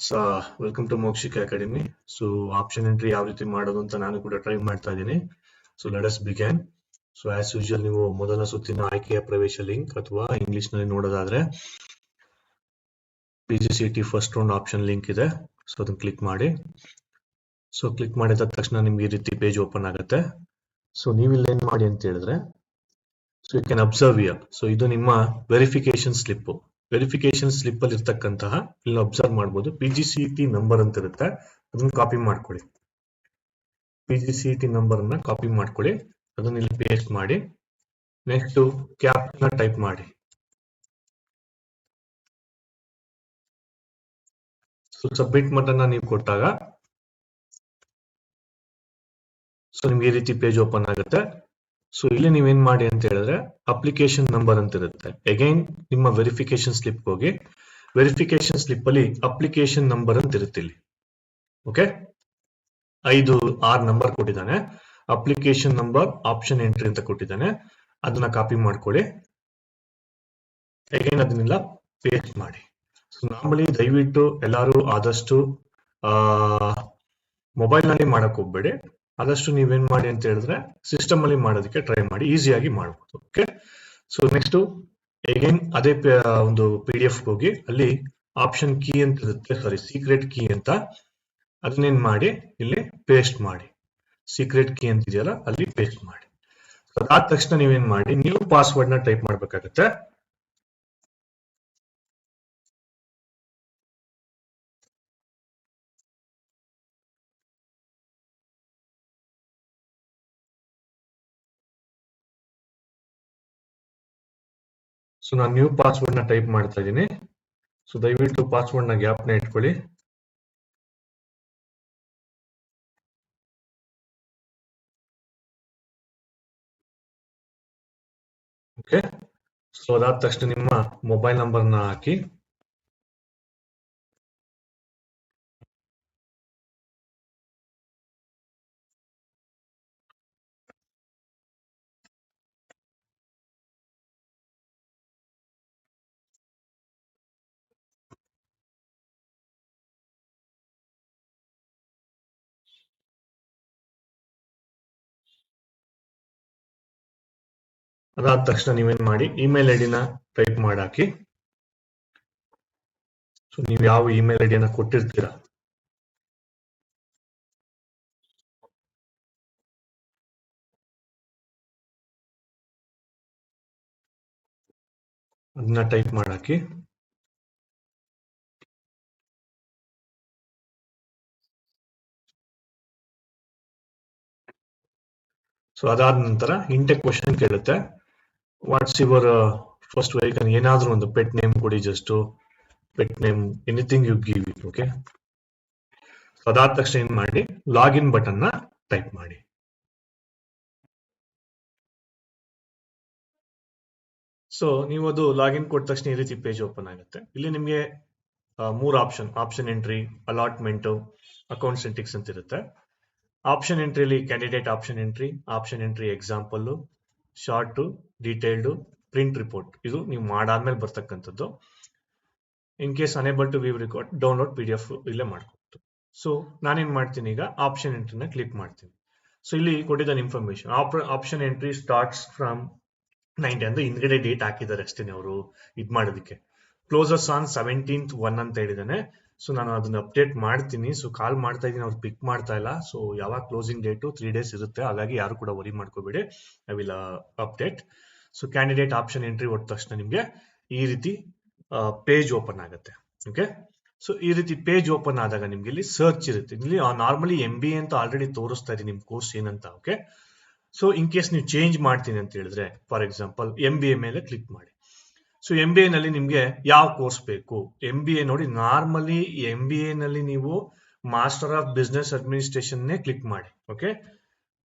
So welcome to Mokshika academy. So option entry ಯಾವ ರೀತಿ ಮಾಡೋದು ಅಂತ ನಾನು ಕೂಡ ಟ್ರೈ ಮಾಡ್ತಾ ಇದ್ದೀನಿ. So let us begin. So as usual ನೀವು ಮೊದಲ ಸುತ್ತಿನ ಆಯ್ಕೆಯ ಪ್ರವೇಶ ಲಿಂಕ್ ಅಥವಾ ಇಂಗ್ಲಿಷ್ ನಲ್ಲಿ ನೋಡೋದಾದ್ರೆ PGCET first round option link ಇದೆ. ಸೊ ಅದನ್ನ ಕ್ಲಿಕ್ ಮಾಡಿ. ಸೊ ಕ್ಲಿಕ್ ಮಾಡಿದ ತಕ್ಷಣ ನಿಮ್ಗೆ ಈ ರೀತಿ ಪೇಜ್ ಓಪನ್ ಆಗುತ್ತೆ. ಸೊ ನೀವು ಇಲ್ಲಿ ಏನ್ ಮಾಡಿ ಅಂತ ಹೇಳಿದ್ರೆ, so you can observe here. So ಇದು ನಿಮ್ಮ ವೆರಿಫಿಕೇಶನ್ ಸ್ಲಿಪ್. ವೆರಿಫಿಕೇಶನ್ ಸ್ಲಿಪ್ ಅಲ್ಲಿ ಇರ್ತಕ್ಕಂತಹ ಇಲ್ಲಿ ಅಬ್ಸರ್ವ್ ಮಾಡಬಹುದು PGCET ನಂಬರ್ ಅಂತ ಇರುತ್ತೆ. ಅದನ್ನ ಕಾಪಿ ಮಾಡ್ಕೊಳ್ಳಿ. PGCET ನಂಬರ್ ಅನ್ನ ಕಾಪಿ ಮಾಡ್ಕೊಳ್ಳಿ, ಅದನ್ನ ಇಲ್ಲಿ ಪೇಸ್ಟ್ ಮಾಡಿ. ನೆಕ್ಸ್ಟ್ ಕ್ಯಾಪ್ನ ಟೈಪ್ ಮಾಡಿ. ಸೊ ಸಬ್ಮಿಟ್ ಬಟನ್ ನೀವು ಕೊಟ್ಟಾಗ ಸೊ ನಿಮ್ಗೆ ಈ ರೀತಿ ಪೇಜ್ ಓಪನ್ ಆಗುತ್ತೆ. ಸೊ ಇಲ್ಲಿ ನೀವೇನ್ ಮಾಡಿ ಅಂತ ಹೇಳಿದ್ರೆ ಅಪ್ಲಿಕೇಶನ್ ನಂಬರ್ ಅಂತ ಇರುತ್ತೆ. ಅಗೈನ್ ನಿಮ್ಮ ವೆರಿಫಿಕೇಶನ್ ಸ್ಲಿಪ್ ಹೋಗಿ ವೆರಿಫಿಕೇಶನ್ ಸ್ಲಿಪ್ ಅಲ್ಲಿ ಅಪ್ಲಿಕೇಶನ್ ನಂಬರ್ ಅಂತ ಇರುತ್ತೆ. ಇಲ್ಲಿ ಓಕೆ 5-6 ನಂಬರ್ ಕೊಟ್ಟಿದ್ದಾನೆ. ಅಪ್ಲಿಕೇಶನ್ ನಂಬರ್ ಆಪ್ಷನ್ ಎಂಟ್ರಿ ಅಂತ ಕೊಟ್ಟಿದ್ದಾನೆ. ಅದನ್ನ ಕಾಪಿ ಮಾಡ್ಕೊಳ್ಳಿ. ಅಗೈನ್ ಅದನ್ನೆಲ್ಲ ಪೇಸ್ಟ್ ಮಾಡಿ. ಸೊ ನಾರ್ಮಲಿ ದಯವಿಟ್ಟು ಎಲ್ಲರೂ ಆದಷ್ಟು ಮೊಬೈಲ್ ನಲ್ಲಿ ಮಾಡಕ್ ಹೋಗ್ಬೇಡಿ. ಆದಷ್ಟು ನೀವೇನ್ ಮಾಡಿ ಅಂತ ಹೇಳಿದ್ರೆ ಸಿಸ್ಟಮ್ ಅಲ್ಲಿ ಮಾಡೋದಕ್ಕೆ ಟ್ರೈ ಮಾಡಿ, ಈಸಿಯಾಗಿ ಮಾಡಬಹುದು. ಓಕೆ, ಸೊ ನೆಕ್ಸ್ಟ್ ಅಗೈನ್ ಅದೇ ಒಂದು PDF ಹೋಗಿ ಅಲ್ಲಿ ಆಪ್ಷನ್ ಕೀ ಅಂತ ಇರುತ್ತೆ, ಸಾರಿ ಸೀಕ್ರೆಟ್ ಕೀ ಅಂತ, ಅದನ್ನೇನ್ ಮಾಡಿ ಇಲ್ಲಿ ಪೇಸ್ಟ್ ಮಾಡಿ. ಸೀಕ್ರೆಟ್ ಕೀ ಅಂತ ಇದೆಯಲ್ಲ ಅಲ್ಲಿ ಪೇಸ್ಟ್ ಮಾಡಿ. ಅದಾದ ತಕ್ಷಣ ನೀವೇನ್ ಮಾಡಿ ನ್ಯೂ ಪಾಸ್ವರ್ಡ್ ನ ಟೈಪ್ ಮಾಡ್ಬೇಕಾಗತ್ತೆ. ಸೊ ನಾನು ನ್ಯೂ ಪಾಸ್ವರ್ಡ್ ನ ಟೈಪ್ ಮಾಡ್ತಾ ಇದ್ದೀನಿ. ಸೊ ದಯವಿಟ್ಟು ಪಾಸ್ವರ್ಡ್ ನ ಗ್ಯಾಪ್ ನ ಇಟ್ಕೊಳ್ಳಿ. ಓಕೆ, ಸೊ ಅದಾದ ತಕ್ಷಣ ನಿಮ್ಮ ಮೊಬೈಲ್ ನಂಬರ್ ನ ಹಾಕಿ. ಅದಾದ ತಕ್ಷಣ ನೀವೇನ್ ಮಾಡಿ ಇಮೇಲ್ ಐಡಿನ ಟೈಪ್ ಮಾಡಾಕಿ. ಸೊ ನೀವು ಯಾವ ಇಮೇಲ್ ಐಡಿಯನ್ನ ಕೊಟ್ಟಿರ್ತೀರಾ ಅದನ್ನ ಟೈಪ್ ಮಾಡಾಕಿ. ಸೊ ಅದಾದ ನಂತರ ಇಂಟೆಕ್ ಕ್ವಶನ್ ಕೇಳುತ್ತೆ. ವಾಟ್ಸ್ ಯುವರ್ ಫಸ್ಟ್ ವೆಹಿಕಲ್, ಏನಾದ್ರೂ ಒಂದು ಪೆಟ್ ನೇಮ್ ಕೊಡಿ, just pet name, anything you give it. Okay, ಅದಾದ ತಕ್ಷಣ ಏನ್ ಮಾಡಿ ಲಾಗಿನ್ ಬಟನ್ ನ ಟೈಪ್ ಮಾಡಿ. ಸೊ ನೀವು ಅದು ಲಾಗಿನ್ ಕೊಟ್ಟ ತಕ್ಷಣ ಈ ರೀತಿ ಪೇಜ್ ಓಪನ್ ಆಗುತ್ತೆ. ಇಲ್ಲಿ ನಿಮಗೆ 3 ಆಪ್ಷನ್ ಎಂಟ್ರಿ, ಅಲಾಟ್ಮೆಂಟ್, ಅಕೌಂಟ್ ಸೆಂಟಿಕ್ಸ್ ಅಂತ ಇರುತ್ತೆ. ಆಪ್ಷನ್ ಎಂಟ್ರಿಲಿ candidate option entry example, short, detailed, print report, ಇದು ನೀವು ಮಾಡಾದ್ಮೇಲೆ ಬರ್ತಕ್ಕಂಥದ್ದು. In case unable to view record, download PDF ಇಲ್ಲೇ ಮಾಡ್ಕೊಟ್ಟು. ಸೊ ನಾನೇನ್ ಮಾಡ್ತೀನಿ ಈಗ ಆಪ್ಷನ್ ಎಂಟ್ರಿನ ಕ್ಲಿಕ್ ಮಾಡ್ತೀನಿ. ಸೊ ಇಲ್ಲಿ ಕೊಟ್ಟಿದ್ದಾನೆ information. Option entry starts from 90 ಅಂದ್ರೆ ಹಿಂದ್ಗಡೆ ಡೇಟ್ ಹಾಕಿದ್ದಾರೆ ಅಷ್ಟೇನೆ ಅವರು ಇದ್ ಮಾಡೋದಕ್ಕೆ. ಕ್ಲೋಸಸ್ ಆನ್ 17th 1 ಅಂತ ಹೇಳಿದಾನೆ. ಸೊ ನಾನು ಅದನ್ನ ಅಪ್ಡೇಟ್ ಮಾಡ್ತೀನಿ. ಸೊ ಕಾಲ್ ಮಾಡ್ತಾ ಇದೀನಿ, ಅವ್ರು ಪಿಕ್ ಮಾಡ್ತಾ ಇಲ್ಲ. ಸೊ ಯಾವಾಗ ಕ್ಲೋಸಿಂಗ್ ಡೇಟು 3 days ಇರುತ್ತೆ, ಹಾಗಾಗಿ ಯಾರು ಕೂಡ ವರಿ ಮಾಡ್ಕೋಬೇಡಿ, I will update. So candidate option entry ಹೊಟ್ಟ ತಕ್ಷಣ ನಿಮ್ಗೆ ಈ ರೀತಿ ಪೇಜ್ ಓಪನ್ ಆಗುತ್ತೆ. ಓಕೆ, ಸೊ ಈ ರೀತಿ ಪೇಜ್ ಓಪನ್ ಆದಾಗ ನಿಮ್ಗೆ ಇಲ್ಲಿ ಸರ್ಚ್ ಇರುತ್ತೆ. ಇಲ್ಲಿ ನಾರ್ಮಲಿ MBA ಅಂತ ಆಲ್ರೆಡಿ ತೋರಿಸ್ತಾ ಇದೆ ನಿಮ್ ಕೋರ್ಸ್ ಏನಂತ. ಓಕೆ, ಸೊ ಇನ್ ಕೇಸ್ ನೀವು ಚೇಂಜ್ ಮಾಡ್ತೀನಿ ಅಂತ ಹೇಳಿದ್ರೆ, ಫಾರ್ ಎಕ್ಸಾಂಪಲ್ MBA ಮೇಲೆ ಕ್ಲಿಕ್ ಮಾಡಿ. ಸೊ MBA ನಲ್ಲಿ ನಿಮ್ಗೆ ಯಾವ ಕೋರ್ಸ್ ಬೇಕು, MBA ನೋಡಿ, ನಾರ್ಮಲಿ MBA ನಲ್ಲಿ ನೀವು master of business administration click ಮಾಡಿ. ಓಕೆ,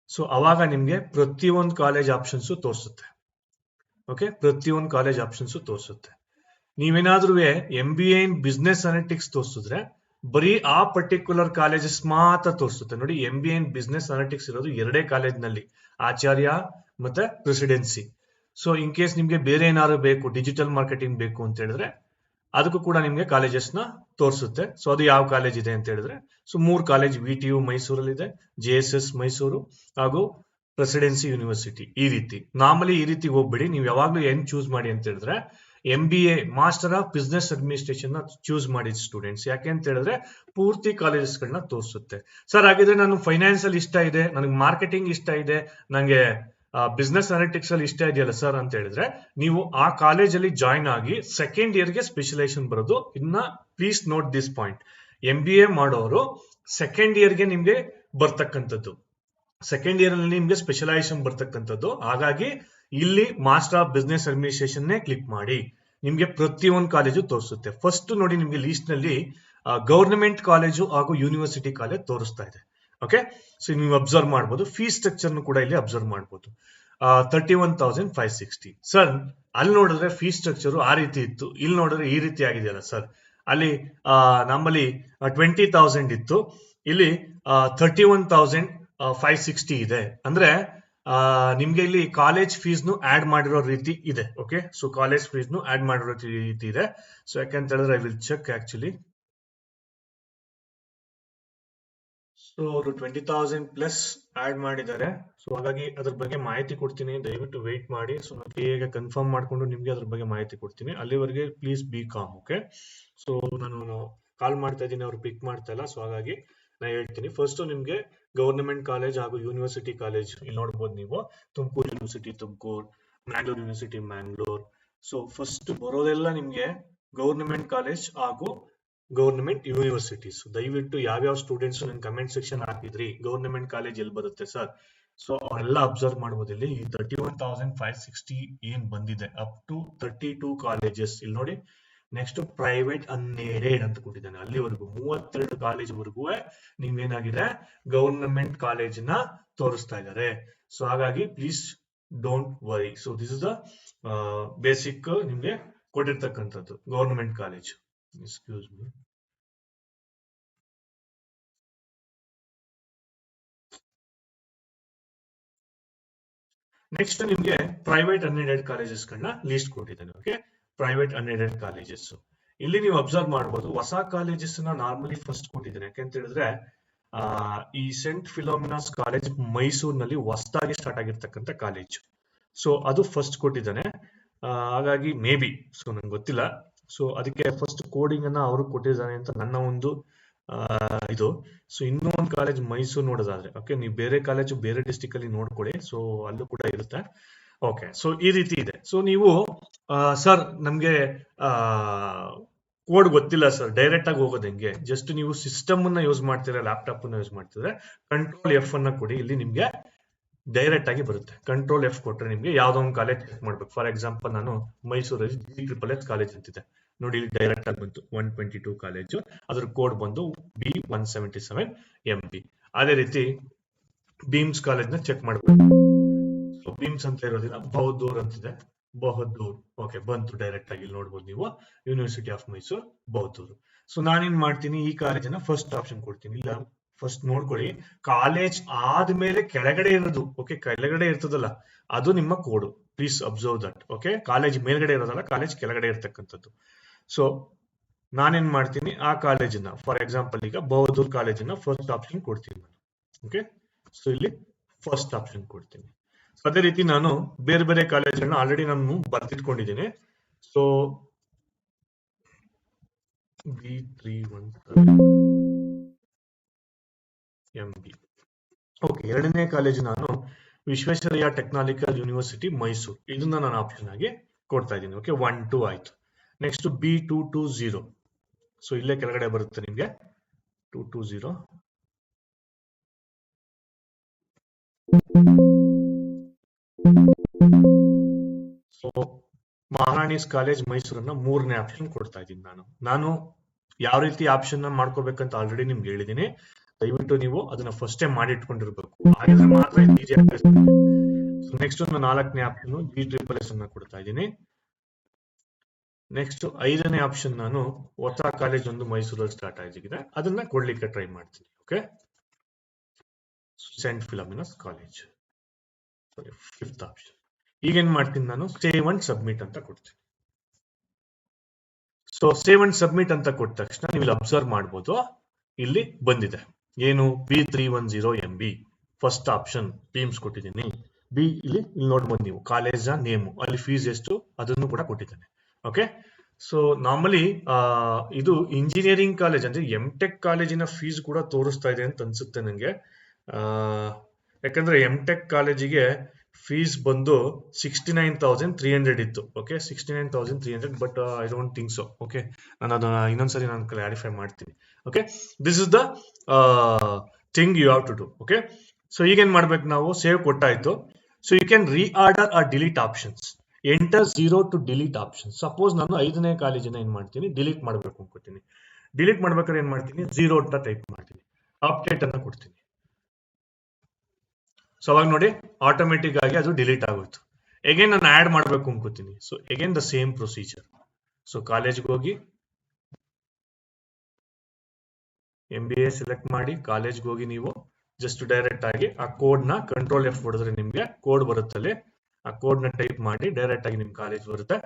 ಸೊ ಅವಾಗ ನಿಮ್ಗೆ ಪ್ರತಿಯೊಂದು ಕಾಲೇಜ್ ಆಪ್ಷನ್ಸ್ ತೋರಿಸುತ್ತೆ. ಓಕೆ, ಪ್ರತಿಯೊಂದು ಕಾಲೇಜ್ ಆಪ್ಷನ್ಸ್ ತೋರಿಸುತ್ತೆ. ನೀವೇನಾದ್ರೂ MBA ಇನ್ ಬಿಸ್ನೆಸ್ ಅನಾಲಿಟಿಕ್ಸ್ ತೋರಿಸಿದ್ರೆ ಬರೀ ಆ ಪರ್ಟಿಕ್ಯುಲರ್ ಕಾಲೇಜಸ್ ಮಾತ್ರ ತೋರಿಸುತ್ತೆ. ನೋಡಿ, MBA ಇನ್ ಬಿಸ್ನೆಸ್ ಅನಾಲಿಟಿಕ್ಸ್ ಇರೋದು 2 ಕಾಲೇಜ್ನಲ್ಲಿ, ಆಚಾರ್ಯ ಮತ್ತೆ ಪ್ರೆಸಿಡೆನ್ಸಿ. ಸೊ ಇನ್ ಕೇಸ್ ನಿಮ್ಗೆ ಬೇರೆ ಏನಾದ್ರು ಬೇಕು, ಡಿಜಿಟಲ್ ಮಾರ್ಕೆಟಿಂಗ್ ಬೇಕು ಅಂತ ಹೇಳಿದ್ರೆ ಅದಕ್ಕೂ ಕೂಡ ನಿಮ್ಗೆ ಕಾಲೇಜಸ್ ನ ತೋರಿಸುತ್ತೆ. ಸೊ ಅದು ಯಾವ ಕಾಲೇಜ್ ಇದೆ ಅಂತ ಹೇಳಿದ್ರೆ, ಸೊ 3 ಕಾಲೇಜ್ VTU ಮೈಸೂರಲ್ಲಿ ಇದೆ, JSS ಮೈಸೂರು ಹಾಗೂ ಪ್ರೆಸಿಡೆನ್ಸಿ ಯೂನಿವರ್ಸಿಟಿ. ಈ ರೀತಿ ನಾರ್ಮಲಿ ಈ ರೀತಿ ಹೋಗ್ಬಿಡಿ. ನೀವು ಯಾವಾಗ್ಲೂ ಏನ್ ಚೂಸ್ ಮಾಡಿ ಅಂತ ಹೇಳಿದ್ರೆ MBA master of business administration ನ ಚೂಸ್ ಮಾಡಿ ಸ್ಟೂಡೆಂಟ್ಸ್. ಯಾಕೆ ಅಂತ ಹೇಳಿದ್ರೆ ಪೂರ್ತಿ ಕಾಲೇಜಸ್ ಗಳನ್ನ ತೋರಿಸುತ್ತೆ. ಸರ್ ಹಾಗಿದ್ರೆ ನಾನು ಫೈನಾನ್ಸ್ ಅಲ್ಲಿ ಇಷ್ಟ ಇದೆ, ನನಗೆ ಮಾರ್ಕೆಟಿಂಗ್ ಇಷ್ಟ ಇದೆ, ನಂಗೆ ಬಿಸ್ನೆಸ್ ಅನಾಲಿಟಿಕ್ಸ್ ಅಲ್ಲಿ ಇಷ್ಟ ಇದೆಯಲ್ಲ ಸರ್ ಅಂತ ಹೇಳಿದ್ರೆ, ನೀವು ಆ ಕಾಲೇಜಲ್ಲಿ ಜಾಯಿನ್ ಆಗಿ ಸೆಕೆಂಡ್ ಇಯರ್ಗೆ ಸ್ಪೆಷಲೈಸೇಷನ್ ಬರೋದು. ಇನ್ನ please note this point, MBA ಮಾಡೋರು ಸೆಕೆಂಡ್ ಇಯರ್ಗೆ ನಿಮ್ಗೆ ಬರ್ತಕ್ಕಂಥದ್ದು, ಸೆಕೆಂಡ್ ಇಯರ್ ಅಲ್ಲಿ ನಿಮ್ಗೆ ಸ್ಪೆಷಲೈಸೇಷನ್ ಬರ್ತಕ್ಕಂಥದ್ದು. ಹಾಗಾಗಿ ಇಲ್ಲಿ master of business administration click ಮಾಡಿ, ನಿಮ್ಗೆ ಪ್ರತಿಯೊಂದು ಕಾಲೇಜು ತೋರಿಸುತ್ತೆ. ಫಸ್ಟ್ ನೋಡಿ, ನಿಮ್ಗೆ ಲೀಸ್ಟ್ ನಲ್ಲಿ ಗವರ್ನಮೆಂಟ್ ಕಾಲೇಜು ಹಾಗೂ ಯೂನಿವರ್ಸಿಟಿ ಕಾಲೇಜ್ ತೋರಿಸ್ತಾ ಇದೆ. ಓಕೆ, ಸೊ ನೀವು ಅಬ್ಸರ್ವ್ ಮಾಡಬಹುದು. ಫೀಸ್ ಸ್ಟ್ರಕ್ಚರ್ ಕೂಡ ಇಲ್ಲಿ ಅಬ್ಸರ್ವ್ ಮಾಡಬಹುದು. 31,560. ಸರ್ ಅಲ್ಲಿ ನೋಡಿದ್ರೆ ಫೀಸ್ ಸ್ಟ್ರಕ್ಚರ್ ಆ ರೀತಿ ಇತ್ತು, ಇಲ್ಲಿ ನೋಡಿದ್ರೆ ಈ ರೀತಿ ಆಗಿದೆಯಲ್ಲ ಸರ್. ಅಲ್ಲಿ ನಮ್ಮಲ್ಲಿ 20,000 ಇತ್ತು, ಇಲ್ಲಿ 31,560 ಇದೆ. ಅಂದ್ರೆ ನಿಮ್ಗೆ ಇಲ್ಲಿ ಕಾಲೇಜ್ ಫೀಸ್ ನು ಆಡ್ ಮಾಡಿರೋ ರೀತಿ ಇದೆ. ಓಕೆ, ಸೊ ಕಾಲೇಜ್ ಫೀಸ್ ನು ಆಡ್ ಮಾಡಿರೋ ರೀತಿ ಇದೆ. ಸೊ ಯಾಕಂತ ಹೇಳಿದ್ರೆ I will check actually. So ಅವರು 20,000 ಪ್ಲಸ್ ಆಡ್ ಮಾಡಿದ್ದಾರೆ. ಸೊ ಹಾಗಾಗಿ ಅದ್ರ ಬಗ್ಗೆ ಮಾಹಿತಿ ಕೊಡ್ತೀನಿ, ದಯವಿಟ್ಟು ವೇಟ್ ಮಾಡಿ. ಸೊ ಈಗ ಕನ್ಫರ್ಮ್ ಮಾಡ್ಕೊಂಡು ನಿಮ್ಗೆ ಅದ್ರ ಬಗ್ಗೆ ಮಾಹಿತಿ ಕೊಡ್ತೀನಿ. ಅಲ್ಲಿವರೆಗೆ please be com. Okay, so ನಾನು ಕಾಲ್ ಮಾಡ್ತಾ ಇದ್ದೀನಿ, ಅವ್ರು ಪಿಕ್ ಮಾಡ್ತಾ ಇಲ್ಲ. ಸೊ ಹಾಗಾಗಿ ನಾನು ಹೇಳ್ತೀನಿ. ಫಸ್ಟ್ ನಿಮ್ಗೆ ಗವರ್ನಮೆಂಟ್ ಕಾಲೇಜ್ ಹಾಗೂ ಯೂನಿವರ್ಸಿಟಿ ಕಾಲೇಜ್ ಇಲ್ಲಿ ನೋಡ್ಬೋದು ನೀವು. Tumakuru university Tumakuru, Mangalore university Mangalore. So first ಬರೋದೆಲ್ಲ ನಿಮ್ಗೆ ಗವರ್ನಮೆಂಟ್ ಕಾಲೇಜ್ ಹಾಗೂ ಗವರ್ನಮೆಂಟ್ ಯೂನಿವರ್ಸಿಟೀಸ್. ದಯವಿಟ್ಟು ಯಾವ್ಯಾವ ಸ್ಟೂಡೆಂಟ್ಸ್ ನನ್ ಕಮೆಂಟ್ ಸೆಕ್ಷನ್ ಹಾಕಿದ್ರಿ ಗವರ್ನಮೆಂಟ್ ಕಾಲೇಜ್ ಎಲ್ಲಿ ಬರುತ್ತೆ ಸರ್, ಸೊ ಅವರೆಲ್ಲ ಅಬ್ಸರ್ವ್ ಮಾಡಬಹುದು. ಇಲ್ಲಿ 31,560 ಏನ್ ಬಂದಿದೆ, ಅಪ್ ಟು 32 ಕಾಲೇಜಸ್ ಇಲ್ಲಿ ನೋಡಿ. ನೆಕ್ಸ್ಟ್ ಪ್ರೈವೇಟ್ ಅನ್ಏಡೆಡ್ ಅಂತ ಕೊಟ್ಟಿದ್ದಾನೆ, ಅಲ್ಲಿವರೆಗೂ 32 ಕಾಲೇಜ್ ವರೆಗೂ ನೀವೇನಾಗಿದೆ ಗವರ್ನಮೆಂಟ್ ಕಾಲೇಜ್ನ ತೋರಿಸ್ತಾ ಇದ್ದಾರೆ. ಸೊ ಹಾಗಾಗಿ please don't worry. So this is the basic ನಿಮ್ಗೆ ಕೊಟ್ಟಿರ್ತಕ್ಕಂಥದ್ದು government college. Excuse me. Next ನಿಮ್ಗೆ ಪ್ರೈವೇಟ್ ಅನ್ಏಡೆಡ್ ಕಾಲೇಜಸ್ ಗಳನ್ನ ಲೀಸ್ಟ್ ಕೊಟ್ಟಿದ್ದಾನೆ. ಓಕೆ, ಪ್ರೈವೇಟ್ ಅನ್ಏಡೆಡ್ ಕಾಲೇಜಸ್ ಇಲ್ಲಿ ನೀವು ಅಬ್ಸರ್ವ್ ಮಾಡಬಹುದು. ಹೊಸ ಕಾಲೇಜಸ್ ನ ನಾರ್ಮಲಿ ಫಸ್ಟ್ ಕೊಟ್ಟಿದ್ದಾನೆ. ಯಾಕೆಂತ ಹೇಳಿದ್ರೆ ಈ ಸೆಂಟ್ ಫಿಲೋಮಿನಾಸ್ ಕಾಲೇಜ್ ಮೈಸೂರಿನಲ್ಲಿ ಹೊಸದಾಗಿ ಸ್ಟಾರ್ಟ್ ಆಗಿರ್ತಕ್ಕಂಥ ಕಾಲೇಜ್. ಸೊ ಅದು ಫಸ್ಟ್ ಕೊಟ್ಟಿದ್ದಾನೆ. ಹಾಗಾಗಿ ಮೇ ಬಿ, ಸೊ ನಂಗೆ ಗೊತ್ತಿಲ್ಲ. ಸೊ ಅದಕ್ಕೆ ಫಸ್ಟ್ ಕೋಡಿಂಗ್ ಅನ್ನ ಅವರು ಕೊಟ್ಟಿದ್ದಾನೆ ಅಂತ ನನ್ನ ಒಂದು ಇದು. ಸೊ ಇನ್ನೂ ಒಂದು ಕಾಲೇಜ್ ಮೈಸೂರು ನೋಡೋದಾದ್ರೆ, ಓಕೆ, ನೀವು ಬೇರೆ ಕಾಲೇಜು ಬೇರೆ ಡಿಸ್ಟಿಕ್ ಅಲ್ಲಿ ನೋಡ್ಕೊಳ್ಳಿ. ಸೊ ಅಲ್ಲೂ ಕೂಡ ಇರುತ್ತೆ. ಓಕೆ, ಸೊ ಈ ರೀತಿ ಇದೆ. ಸೊ ನೀವು ಸರ್ ನಮ್ಗೆ ಕೋಡ್ ಗೊತ್ತಿಲ್ಲ ಸರ್, ಡೈರೆಕ್ಟ್ ಆಗಿ ಹೋಗೋದು ಹೆಂಗೆ? ಜಸ್ಟ್ ನೀವು ಸಿಸ್ಟಮ್ ಅನ್ನ ಯೂಸ್ ಮಾಡ್ತೀರಾ, ಲ್ಯಾಪ್ಟಾಪ್ ಅನ್ನ ಯೂಸ್ ಮಾಡ್ತಿದ್ರೆ ಕಂಟ್ರೋಲ್ F ಅನ್ನ ಕೊಡಿ, ಇಲ್ಲಿ ನಿಮ್ಗೆ ಡೈರೆಕ್ಟ್ ಆಗಿ ಬರುತ್ತೆ. ಕಂಟ್ರೋಲ್ F ಕೊಟ್ರೆ ನಿಮ್ಗೆ ಯಾವ್ದೋ ಒಂದು ಕಾಲೇಜ್ ಚೆಕ್ ಮಾಡ್ಬೇಕು. ಫಾರ್ ಎಕ್ಸಾಂಪಲ್ ನಾನು ಮೈಸೂರಲ್ಲಿ GSSS ಕಾಲೇಜ್ ಅಂತಿದೆ ನೋಡಿ, ಇಲ್ಲಿ ಡೈರೆಕ್ಟ್ ಆಗಿ ಬಂತು 122 ಕಾಲೇಜು, ಅದ್ರ ಕೋಡ್ ಬಂದು B177 MB. ಅದೇ ರೀತಿ ಬೀಮ್ಸ್ ಕಾಲೇಜ್ ನ ಚೆಕ್ ಮಾಡ್ಬೇಕು. ಸೊ ಬೀಮ್ಸ್ ಅಂತ ಇರೋದಿಲ್ಲ, ಬಹದ್ದೂರ್ ಅಂತಿದೆ, ಬಹದ್ದೂರ್. ಓಕೆ, ಬಂತು ಡೈರೆಕ್ಟ್ ಆಗಿ. ಇಲ್ಲಿ ನೋಡ್ಬೋದು ನೀವು, university of Mysuru Bahadur. So ನಾನೇನ್ ಮಾಡ್ತೀನಿ, ಈ ಕಾಲೇಜನ್ನ ಫಸ್ಟ್ ಆಪ್ಷನ್ ಕೊಡ್ತೀನಿ. ಇಲ್ಲ, ಫಸ್ಟ್ ನೋಡ್ಕೊಳ್ಳಿ, ಕಾಲೇಜ್ ಆದ್ಮೇಲೆ ಕೆಳಗಡೆ ಇರೋದು, ಓಕೆ, ಕೆಳಗಡೆ ಇರ್ತದಲ್ಲ ಅದು ನಿಮ್ಮ code. Please observe that. Okay, college ಮೇಲ್ಗಡೆ ಇರೋದಲ್ಲ, ಕಾಲೇಜ್ ಕೆಳಗಡೆ ಇರ್ತಕ್ಕಂಥದ್ದು. ಸೊ ನಾನೇನ್ ಮಾಡ್ತೀನಿ, ಆ ಕಾಲೇಜನ್ನ ಫಾರ್ ಎಕ್ಸಾಂಪಲ್ ಈಗ ಬಹದ್ದೂರ್ ಕಾಲೇಜನ್ನ ಫಸ್ಟ್ ಆಪ್ಷನ್ ಕೊಡ್ತೀನಿ ನಾನು. ಓಕೆ, ಸೊ ಇಲ್ಲಿ ಫಸ್ಟ್ ಆಪ್ಷನ್ ಕೊಡ್ತೀನಿ. ಅದೇ ರೀತಿ ನಾನು ಬೇರೆ ಬೇರೆ ಕಾಲೇಜ್ಗಳನ್ನ ಆಲ್ರೆಡಿ ನಾನು ಬರ್ದಿಟ್ಕೊಂಡಿದ್ದೀನಿ. So B317 MB. ಓಕೆ, ಎರಡನೇ ಕಾಲೇಜ್ ನಾನು ವಿಶ್ವೇಶ್ವರಯ್ಯ ಟೆಕ್ನಾಲಿಕಲ್ ಯೂನಿವರ್ಸಿಟಿ ಮೈಸೂರು, ಇದನ್ನ ನಾನು ಆಪ್ಷನ್ ಆಗಿ ಕೊಡ್ತಾ ಇದ್ದೀನಿ. ಓಕೆ, 1 2 ಆಯ್ತು. Next B220. ಸೊ ಇಲ್ಲೇ ಕೆಳಗಡೆ ಬರುತ್ತೆ ನಿಮ್ಗೆ 220. ಸೊ ಮಹಾರಾಣೀಸ್ ಕಾಲೇಜ್ ಮೈಸೂರನ್ನ ಮೂರನೇ ಆಪ್ಷನ್ ಕೊಡ್ತಾ ಇದ್ದೀನಿ ನಾನು ಯಾವ ರೀತಿ ಆಪ್ಷನ್ ಮಾಡ್ಕೋಬೇಕಂತ ಆಲ್ರೆಡಿ ನಿಮ್ಗೆ ಹೇಳಿದೀನಿ. ದಯವಿಟ್ಟು ನೀವು ಅದನ್ನ ಫಸ್ಟ್ ಟೈಮ್ ಮಾಡಿ ಇಟ್ಕೊಂಡಿರ್ಬೇಕು, ಹಾಗಿದ್ರೆ ಮಾತ್ರ ಈಸಿ ಆಗುತ್ತೆ. ನೆಕ್ಸ್ಟ್ ನಾಲ್ಕನೇ ಆಪ್ಷನ್ GSSS ಅನ್ನ ಕೊಡ್ತಾ ಇದ್ದೀನಿ. ನೆಕ್ಸ್ಟ್ 5ನೇ ಆಪ್ಷನ್ ನಾನು ಹೊಸ ಕಾಲೇಜ್ ಒಂದು ಮೈಸೂರಲ್ಲಿ ಸ್ಟಾರ್ಟ್ ಆಗಿದೆ, ಅದನ್ನ ಕೊಡ್ಲಿಕ್ಕೆ ಟ್ರೈ ಮಾಡ್ತೀನಿ. Okay, Saint Philomena's college. 5th option. ಈಗೇನ್ ಮಾಡ್ತೀನಿ ನಾನು, ಸೇವ್ ಅಂಡ್ ಸಬ್ಮಿಟ್ ಅಂತ ಕೊಡ್ತೀನಿ. ಸೊ ಸೇವ್ ಅಂಡ್ ಸಬ್ಮಿಟ್ ಅಂತ ಕೊಟ್ಟ ತಕ್ಷಣ ನೀವು ಇಲ್ಲಿ ಅಬ್ಸರ್ವ್ ಮಾಡ್ಬೋದು, ಇಲ್ಲಿ ಬಂದಿದೆ ಏನು P310MB ಫಸ್ಟ್ ಆಪ್ಷನ್ ಬೀಮ್ಸ್ ಕೊಟ್ಟಿದ್ದೀನಿ. ಬಿ ಇಲ್ಲಿ ನೋಡ್ಬೋದು ನೀವು ಕಾಲೇಜ್ ನೇಮು, ಅಲ್ಲಿ ಫೀಸ್ ಎಷ್ಟು ಅದನ್ನು ಕೂಡ ಕೊಟ್ಟಿದ್ದೇನೆ. ಓಕೆ, ಸೊ ನಾರ್ಮಲಿ ಇದು ಇಂಜಿನಿಯರಿಂಗ್ ಕಾಲೇಜ್ ಅಂದ್ರೆ M.Tech ಕಾಲೇಜಿನ ಫೀಸ್ ಕೂಡ ತೋರಿಸ್ತಾ ಇದೆ ಅಂತ ಅನ್ಸುತ್ತೆ ನನಗೆ. ಯಾಕಂದ್ರೆ M.Tech ಕಾಲೇಜಿಗೆ ಫೀಸ್ ಬಂದು 69,300 ಇತ್ತು. Okay, 69,300, but I don't think so. Okay, ನಾನು ಅದನ್ನ ಇನ್ನೊಂದ್ಸರಿ ನಾನು ಕ್ಲಾರಿಫೈ ಮಾಡ್ತೀನಿ. Okay, this is the thing you have to do. Okay, so ಈಗೇನ್ ಮಾಡ್ಬೇಕು ನಾವು, ಸೇವ್ ಕೊಟ್ಟಾಯ್ತು. So you can reorder or delete options, enter 0 to delete option. Suppose ನಾನು 5ನೇ ಕಾಲೇಜಿನ ಏನ್ ಮಾಡ್ತೀನಿ, ಡಿಲೀಟ್ ಮಾಡ್ಬೇಕು ಅನ್ಕೋತೀನಿ. ಡಿಲೀಟ್ ಮಾಡ್ಬೇಕಾದ್ರೆ ಏನ್ ಮಾಡ್ತೀನಿ, 0 ಅಂತ ಟೈಪ್ ಮಾಡ್ತೀನಿ, ಅಪ್ಡೇಟ್ ಅನ್ನ ಕೊಡ್ತೀನಿ. ಸೊ ಅವಾಗ ನೋಡಿ ಆಟೋಮೆಟಿಕ್ ಆಗಿ ಅದು ಡಿಲೀಟ್ ಆಗೋಯ್ತು. ಎಗೇನ್ ನಾನು ಆಡ್ ಮಾಡ್ಬೇಕು ಅನ್ಕೋತೀನಿ. So again the same procedure. So ಕಾಲೇಜ್ಗೆ ಹೋಗಿ MBA ಸೆಲೆಕ್ಟ್ ಮಾಡಿ, ಕಾಲೇಜ್ಗೆ ಹೋಗಿ ನೀವು ಜಸ್ಟ್ ಡೈರೆಕ್ಟ್ ಆಗಿ ಆ ಕೋಡ್ ನ ಕಂಟ್ರೋಲ್ F ಹೊಡೆದ್ರೆ ನಿಮ್ಗೆ ಕೋಡ್ ಬರುತ್ತಲ್ಲಿ, ಆ ಕೋಡ್ ನ ಟೈಪ್ ಮಾಡಿ ಡೈರೆಕ್ಟ್ ಆಗಿ ನಿಮ್ ಕಾಲೇಜ್ ಬರುತ್ತೆ.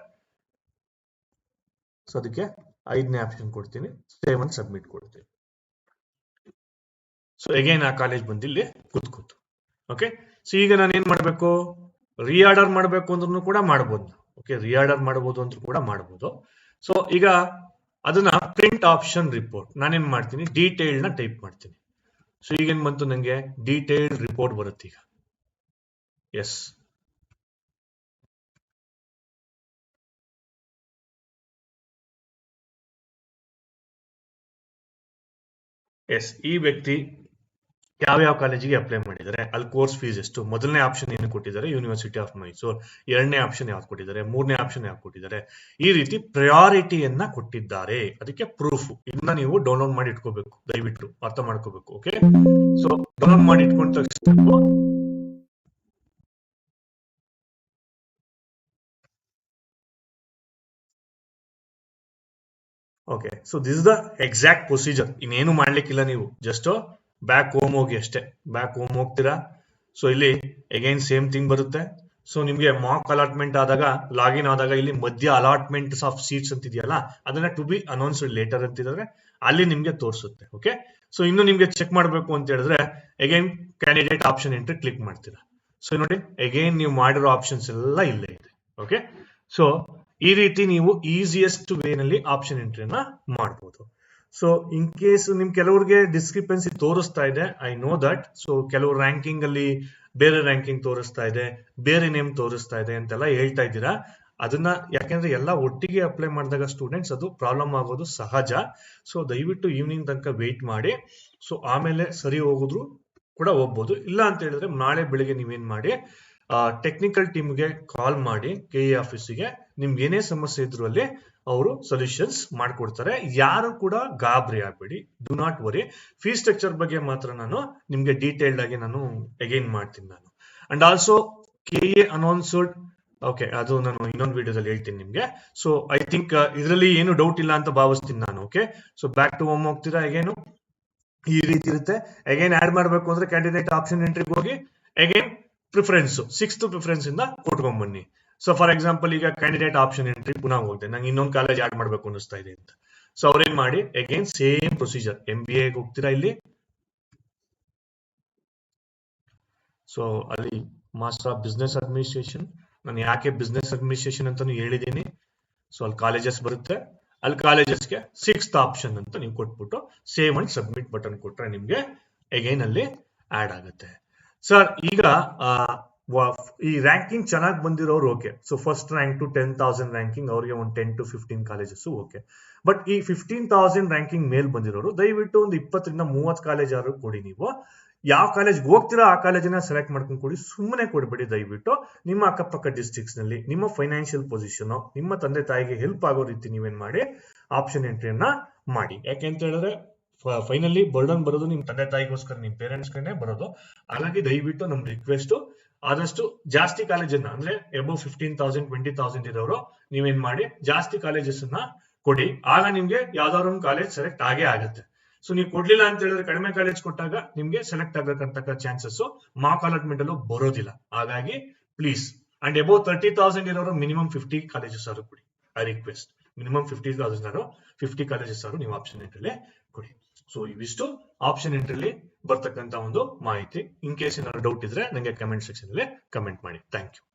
ಸೊ ಅದಕ್ಕೆ 5ನೇ ಆಪ್ಷನ್ ಕೊಡ್ತೀನಿ, ಸೇವ್ ಅಂಡ್ ಸಬ್ಮಿಟ್ ಕೊಡ್ತೀನಿ. ಸೊ ಎಗೇನ್ ಆ ಕಾಲೇಜ್ ಬಂದು ಇಲ್ಲಿ ಕೂತ್ಕೋತು. ಓಕೆ, ಸೊ ಈಗ ನಾನು ಏನ್ ಮಾಡ್ಬೇಕು, ರೀಆರ್ಡರ್ ಮಾಡ್ಬೇಕು ಅಂದ್ರೂ ಕೂಡ ಮಾಡ್ಬೋದು. ಓಕೆ, ರೀಆರ್ಡರ್ ಮಾಡಬಹುದು ಅಂತ ಕೂಡ ಮಾಡಬಹುದು. ಸೊ ಈಗ ಅದನ್ನ ಪ್ರಿಂಟ್ ಆಪ್ಷನ್ ರಿಪೋರ್ಟ್ ನಾನೇನ್ ಮಾಡ್ತೀನಿ, ಡೀಟೇಲ್ ನ ಟೈಪ್ ಮಾಡ್ತೀನಿ. ಸೊ ಈಗೇನ್ ಬಂತು, ನಂಗೆ ಡೀಟೇಲ್ಡ್ ರಿಪೋರ್ಟ್ ಬರುತ್ತೆ ಈಗ. ಎಸ್, ಈ ವ್ಯಕ್ತಿ ಯಾವ ಕಾಲೇಜಿಗೆ ಅಪ್ಲೈ ಮಾಡಿದ್ದಾರೆ, ಅಲ್ಲಿ ಕೋರ್ಸ್ ಫೀಸ್ ಎಷ್ಟು, ಮೊದಲನೇ ಆಪ್ಷನ್ ಏನು ಕೊಟ್ಟಿದ್ದಾರೆ, ಯೂನಿವರ್ಸಿಟಿ ಆಫ್ ಮೈಸೂರು, 2ನೇ ಆಪ್ಷನ್ ಯಾವ್ದು ಕೊಟ್ಟಿದ್ದಾರೆ, 3ನೇ ಆಪ್ಷನ್ ಯಾವ್ದು ಕೊಟ್ಟಿದ್ದಾರೆ, ಈ ರೀತಿ ಪ್ರಯಾರಿಟಿಯನ್ನ ಕೊಟ್ಟಿದ್ದಾರೆ. ಅದಕ್ಕೆ ಪ್ರೂಫ್ ಇದನ್ನ ನೀವು ಡೌನ್ಲೋಡ್ ಮಾಡಿ ಇಟ್ಕೋಬೇಕು, ದಯವಿಟ್ಟು ಅರ್ಥ ಮಾಡ್ಕೋಬೇಕು. ಓಕೆ, ಸೊ ಡೌನ್ಲೋಡ್ ಮಾಡಿ ಇಟ್ಕೊಂಡ ತಕ್ಷಣ okay, so this is the exact procedure. ಇನ್ನೇನು ಮಾಡ್ಲಿಕ್ಕಿಲ್ಲ, ನೀವು ಜಸ್ಟ್ ಬ್ಯಾಕ್ ಹೋಮ್ ಹೋಗಿ ಅಷ್ಟೇ. ಬ್ಯಾಕ್ ಹೋಮ್ ಹೋಗ್ತೀರಾ. ಸೊ ಇಲ್ಲಿ ಅಗೈನ್ ಸೇಮ್ ಥಿಂಗ್ ಬರುತ್ತೆ. ಸೊ ನಿಮ್ಗೆ ಮಾಕ್ ಅಲಾಟ್ಮೆಂಟ್ ಆದಾಗ, ಲಾಗಿನ್ ಆದಾಗ ಇಲ್ಲಿ ಮಧ್ಯ ಅಲಾಟ್ಮೆಂಟ್ಸ್ ಆಫ್ ಸೀಟ್ಸ್ ಅಂತ ಇದೆಯಲ್ಲ, ಅದನ್ನ ಟು ಬಿ ಅನೌನ್ಸ್ಡ್ ಲೇಟರ್ ಅಂತಿದ್ರೆ ಅಲ್ಲಿ ನಿಮ್ಗೆ ತೋರಿಸುತ್ತೆ. ಓಕೆ, ಸೊ ಇನ್ನು ನಿಮ್ಗೆ ಚೆಕ್ ಮಾಡಬೇಕು ಅಂತ ಹೇಳಿದ್ರೆ again candidate option entry click ಮಾಡ್ತೀರಾ. ಸೊ ನೋಡಿ ಅಗೈನ್ ನೀವು ಮಾಡಿರೋ ಆಪ್ಷನ್ಸ್ ಎಲ್ಲ ಇಲ್ಲೇ ಇದೆ. ಓಕೆ, ಸೊ ಈ ರೀತಿ ನೀವು ಈಸಿಯೆಸ್ಟ್ ವೇನಲ್ಲಿ ಆಪ್ಷನ್ ಎಂಟ್ರಿನ ಮಾಡಬಹುದು. ಸೊ ಇನ್ ಕೇಸ್ ನಿಮ್ ಕೆಲವ್ರಿಗೆ ಡಿಸ್ಕ್ರಿಪೆನ್ಸಿ ತೋರಿಸ್ತಾ ಇದೆ, ಐ ನೋ ದಟ್. ಸೊ ಕೆಲವು ರ್ಯಾಂಕಿಂಗ್ ಅಲ್ಲಿ ಬೇರೆ ರ್ಯಾಂಕಿಂಗ್ ತೋರಿಸ್ತಾ ಇದೆ, ಬೇರೆ ನೇಮ್ ತೋರಿಸ್ತಾ ಇದೆ ಅಂತೆಲ್ಲ ಹೇಳ್ತಾ ಇದ್ದೀರಾ. ಅದನ್ನ ಯಾಕೆಂದ್ರೆ ಎಲ್ಲ ಒಟ್ಟಿಗೆ ಅಪ್ಲೈ ಮಾಡಿದಾಗ ಸ್ಟೂಡೆಂಟ್ಸ್ ಅದು ಪ್ರಾಬ್ಲಮ್ ಆಗೋದು ಸಹಜ. ಸೊ ದಯವಿಟ್ಟು ಈವ್ನಿಂಗ್ ತನಕ ವೇಟ್ ಮಾಡಿ. ಸೊ ಆಮೇಲೆ ಸರಿ ಹೋಗುದ್ರು ಕೂಡ ಹೋಗ್ಬೋದು. ಇಲ್ಲ ಅಂತ ಹೇಳಿದ್ರೆ ನಾಳೆ ಬೆಳಿಗ್ಗೆ ನೀವೇನ್ ಮಾಡಿ, ಟೆಕ್ನಿಕಲ್ ಟೀಮ್ಗೆ ಕಾಲ್ ಮಾಡಿ, KE ಆಫೀಸಿಗೆ ನಿಮ್ಗೆ ಏನೇ ಸಮಸ್ಯೆ ಇದ್ರು ಅಲ್ಲಿ ಅವರು ಸೊಲ್ಯೂಷನ್ಸ್ ಮಾಡ್ಕೊಡ್ತಾರೆ. ಯಾರು ಕೂಡ ಗಾಬರಿ ಆಗ್ಬೇಡಿ, do not worry. Fees structure ಬಗ್ಗೆ ಮಾತ್ರ ನಾನು ನಿಮ್ಗೆ ಡೀಟೇಲ್ಡ್ ಆಗಿ ನಾನು ಅಗೈನ್ ಮಾಡ್ತೀನಿ ನಾನು. And also KE announced, okay, ಅದು ನಾನು ಇನ್ನೊಂದು ವಿಡಿಯೋದಲ್ಲಿ ಹೇಳ್ತೀನಿ ನಿಮ್ಗೆ. ಸೊ ಐ ಥಿಂಕ್ ಇದರಲ್ಲಿ ಏನು ಡೌಟ್ ಇಲ್ಲ ಅಂತ ಭಾವಿಸ್ತೀನಿ ನಾನು. Okay, so back to home ಹೋಗ್ತೀರಾ, ಅಗೇನು ಈ ರೀತಿ ಇರುತ್ತೆ. ಅಗೈನ್ ಆಡ್ ಮಾಡ್ಬೇಕು ಅಂದ್ರೆ ಕ್ಯಾಂಡಿಡೇಟ್ ಆಪ್ಷನ್ ಎಂಟ್ರಿಗೆ ಹೋಗಿ ಅಗೈನ್ ಪ್ರಿಫರೆನ್ಸ್ 6th ಪ್ರಿಫರೆನ್ಸ್ ಇಂದ ಕೊಟ್ಕೊಂಡ್ ಬನ್ನಿ. ಸೊ ಫಾರ್ ಎಕ್ಸಾಂಪಲ್ ಈಗ ಕ್ಯಾಂಡಿಡೇಟ್ ಆಪ್ಷನ್ ಎಂಟ್ರಿ ಪುನಃ ಹೋಗಿದೆ, ನಂಗೆ ಇನ್ನೊಂದು ಕಾಲೇಜ್ ಆಡ್ ಮಾಡ್ಬೇಕು ಅನ್ನಿಸ್ತಾ ಇದೆ ಅಂತ. ಸೊ ಅವ್ರೇನ್ ಮಾಡಿ ಅಗೈನ್ ಸೇಮ್ ಪ್ರೊಸೀಜರ್, MBA ಹೋಗ್ತೀರಾ ಇಲ್ಲಿ. ಸೊ ಅಲ್ಲಿ ಮಾಸ್ಟರ್ ಆಫ್ ಬಿಸ್ನೆಸ್ ಅಡ್ಮಿನಿಸ್ಟ್ರೇಷನ್, ನಾನು ಯಾಕೆ ಬಿಸ್ನೆಸ್ ಅಡ್ಮಿನಿಸ್ಟ್ರೇಷನ್ ಅಂತಾನು ಹೇಳಿದ್ದೀನಿ. ಸೊ ಅಲ್ಲಿ ಕಾಲೇಜಸ್ ಬರುತ್ತೆ, ಅಲ್ಲಿ ಕಾಲೇಜಸ್ಗೆ 6th ಆಪ್ಷನ್ ಅಂತ ನೀವು ಕೊಟ್ಬಿಟ್ಟು ಸೇವ್ ಅಂಡ್ ಸಬ್ಮಿಟ್ ಬಟನ್ ಕೊಟ್ರೆ ನಿಮ್ಗೆ ಅಗೈನ್ ಅಲ್ಲಿ ಆಡ್ ಆಗುತ್ತೆ. ಸರ್ ಈಗ ಈ ರ್ಯಾಂಕಿಂಗ್ ಚೆನ್ನಾಗಿ ಬಂದಿರೋರು okay. So first rank to 10,000 ranking ಅವ್ರಿಗೆ ಒಂದು 10 to 15 ಕಾಲೇಜಸ್ ಓಕೆ. ಬಟ್ ಈ 15,000 ರ್ಯಾಂಕಿಂಗ್ ಮೇಲ್ ಬಂದಿರೋರು ದಯವಿಟ್ಟು ಒಂದು 20 ರಿಂದ 30 ಕಾಲೇಜ್ ಆದ್ರೂ ಕೊಡಿ. ನೀವು ಯಾವ ಕಾಲೇಜ್ಗೆ ಹೋಗ್ತೀರಾ ಆ ಕಾಲೇಜನ್ನ ಸೆಲೆಕ್ಟ್ ಮಾಡ್ಕೊಂಡು ಕೊಡಿ, ಸುಮ್ಮನೆ ಕೊಡ್ಬೇಡಿ ದಯವಿಟ್ಟು. ನಿಮ್ಮ ಅಕ್ಕಪಕ್ಕ ಡಿಸ್ಟ್ರಿಕ್ಟ್ಸ್ ನಲ್ಲಿ ನಿಮ್ಮ ಫೈನಾನ್ಷಿಯಲ್ ಪೊಸಿಷನ್, ನಿಮ್ಮ ತಂದೆ ತಾಯಿಗೆ ಹೆಲ್ಪ್ ಆಗೋ ರೀತಿ ನೀವೇನ್ ಮಾಡಿ ಆಪ್ಷನ್ ಎಂಟ್ರಿಯನ್ನ ಮಾಡಿ. ಯಾಕೆಂತ ಹೇಳಿದ್ರೆ ಫೈನಲಿ ಬರ್ಡನ್ ಬರೋದು ನಿಮ್ ತಂದೆ ತಾಯಿಗೋಸ್ಕರ, ನಿಮ್ ಪೇರೆಂಟ್ಸ್ಗೆ ಬರೋದು. ಹಾಗಾಗಿ ದಯವಿಟ್ಟು ನಮ್ ರಿಕ್ವೆಸ್ಟ್, ಆದಷ್ಟು ಜಾಸ್ತಿ ಕಾಲೇಜನ್ನ ಅಂದ್ರೆ ಎಬೋ 15,000 20,000 ಇರೋರು ನೀವೇನ್ ಮಾಡಿ ಜಾಸ್ತಿ ಕಾಲೇಜಸ್ ಅನ್ನ ಕೊಡಿ. ಆಗ ನಿಮ್ಗೆ ಯಾವ್ದಾದ್ರು ಒಂದು ಕಾಲೇಜ್ ಸೆಲೆಕ್ಟ್ ಆಗೇ ಆಗುತ್ತೆ. ಸೊ ನೀವು ಕೊಡ್ಲಿಲ್ಲ ಅಂತ ಹೇಳಿದ್ರೆ ಕಡಿಮೆ ಕಾಲೇಜ್ ಕೊಟ್ಟಾಗ ನಿಮ್ಗೆ ಸೆಲೆಕ್ಟ್ ಆಗತಕ್ಕ ಚಾನ್ಸಸ್ ಮಾರ್ಕ್ ಅಲಾಟ್ಮೆಂಟ್ ಅಲ್ಲೂ ಬರೋದಿಲ್ಲ. ಹಾಗಾಗಿ ಪ್ಲೀಸ್, ಅಂಡ್ ಎಬೋ 30,000 ಇರೋರು ಮಿನಿಮಮ್ 50 ಕಾಲೇಜಸ್ ಆದ್ರೂ ಕೊಡಿ, ಐ ರಿಕ್ವೆಸ್ಟ್. ಮಿನಿಮಮ್ 50 ಕಾಲೇಜಸ್ ನೀವು ಆಪ್ಷನ್ ಎಂಟ್ರಿಲಿ ಕೊಡಿ. ಸೊ ಇವಿಷ್ಟು ಆಪ್ಷನ್ ಎಂಟ್ರಿಲಿ ಬರ್ತಕ್ಕಂತ ಒಂದು ಮಾಹಿತಿ. ಇನ್ ಕೇಸ್ ಏನಾದ್ರು ಡೌಟ್ ಇದ್ರೆ ನಂಗೆ ಕಮೆಂಟ್ ಸೆಕ್ಷನ್ ಅಲ್ಲಿ ಕಮೆಂಟ್ ಮಾಡಿ. Thank you.